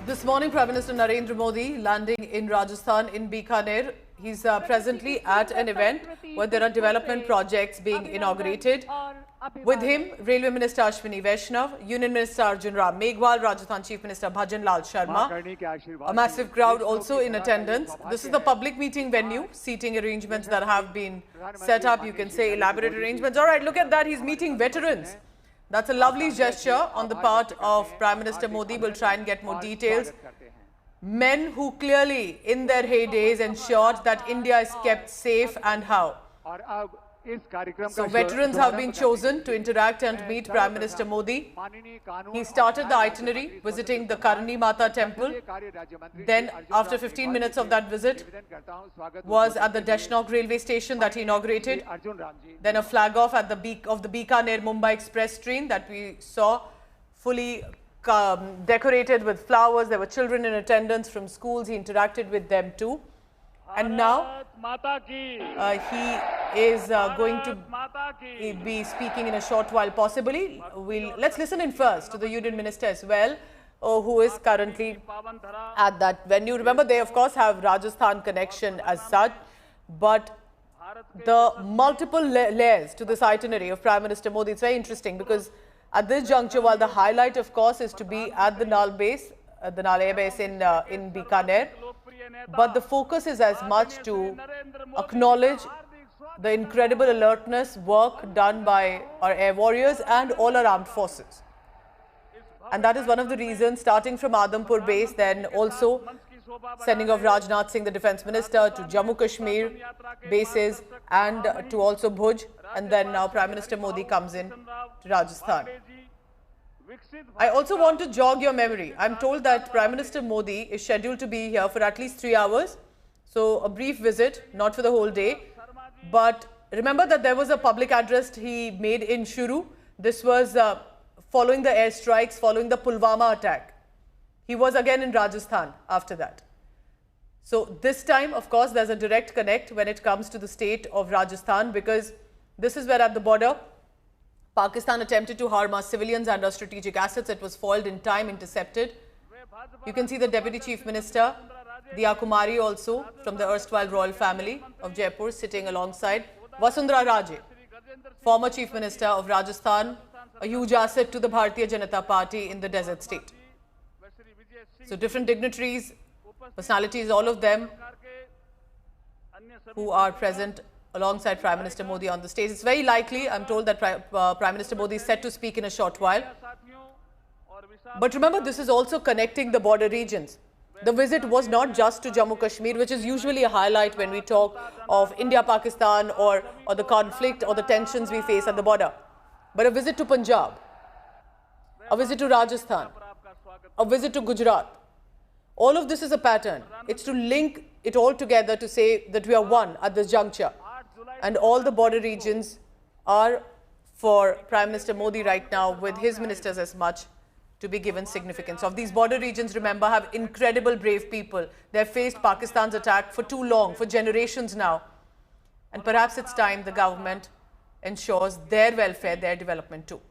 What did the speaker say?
This morning, Prime Minister Narendra Modi landing in Rajasthan in Bikaner. He's presently at an event where there are development projects being inaugurated. With him, Railway Minister Ashwini Vaishnav, Union Minister Arjun Ram Meghwal, Rajasthan Chief Minister Bhajan Lal Sharma. A massive crowd also in attendance. This is the public meeting venue, seating arrangements that have been set up. You can say elaborate arrangements. All right, look at that. He's meeting veterans. That's a lovely gesture on the part of Prime Minister Modi. We'll try and get more details. Men who clearly, in their heydays, ensured that India is kept safe and how. So veterans have been chosen to interact and meet Prime Minister Modi. He started the itinerary visiting the Karni Mata temple. Then, after 15 minutes of that visit, was at the Deshnok railway station that he inaugurated. Then a flag off at the Bikaner-Mumbai Express train that we saw fully decorated with flowers. There were children in attendance from schools. He interacted with them too. And now he is going to be speaking in a short while, possibly. Let's listen in first to the Union Minister as well, who is currently at that venue. Remember, they of course have Rajasthan connection as such, but the multiple layers to this itinerary of Prime Minister Modi, it's very interesting because at this juncture, while the highlight of course is to be at the Nal base, the Nal Air Base in Bikaner, but the focus is as much to acknowledge the incredible alertness work done by our air warriors and all our armed forces. And that is one of the reasons, starting from Adampur base, then also sending of Rajnath Singh, the Defence Minister, to Jammu Kashmir bases and to also Bhuj. And then now Prime Minister Modi comes in to Rajasthan. I also want to jog your memory. I'm told that Prime Minister Modi is scheduled to be here for at least 3 hours. So a brief visit, not for the whole day. But remember that there was a public address he made in Shuru. This was following the airstrikes, following the Pulwama attack. He was again in Rajasthan after that. So this time, of course, there's a direct connect when it comes to the state of Rajasthan, because this is where at the border, Pakistan attempted to harm our civilians and our strategic assets. It was foiled in time, intercepted. You can see the Deputy Chief Minister, Diya Kumari, also from the erstwhile royal family of Jaipur, sitting alongside Vasundhara Raje, former Chief Minister of Rajasthan, a huge asset to the Bharatiya Janata Party in the desert state. So different dignitaries, personalities, all of them who are present alongside Prime Minister Modi on the stage. It's very likely, I'm told, that Prime Minister Modi is set to speak in a short while. But remember, this is also connecting the border regions. The visit was not just to Jammu Kashmir, which is usually a highlight when we talk of India-Pakistan or the conflict or the tensions we face at the border. But a visit to Punjab, a visit to Rajasthan, a visit to Gujarat. All of this is a pattern. It's to link it all together to say that we are one at this juncture. And all the border regions are for Prime Minister Modi right now, with his ministers as much, to be given significance. Of these border regions, remember, have incredible brave people. They've faced Pakistan's attack for too long, for generations now. And perhaps it's time the government ensures their welfare, their development too.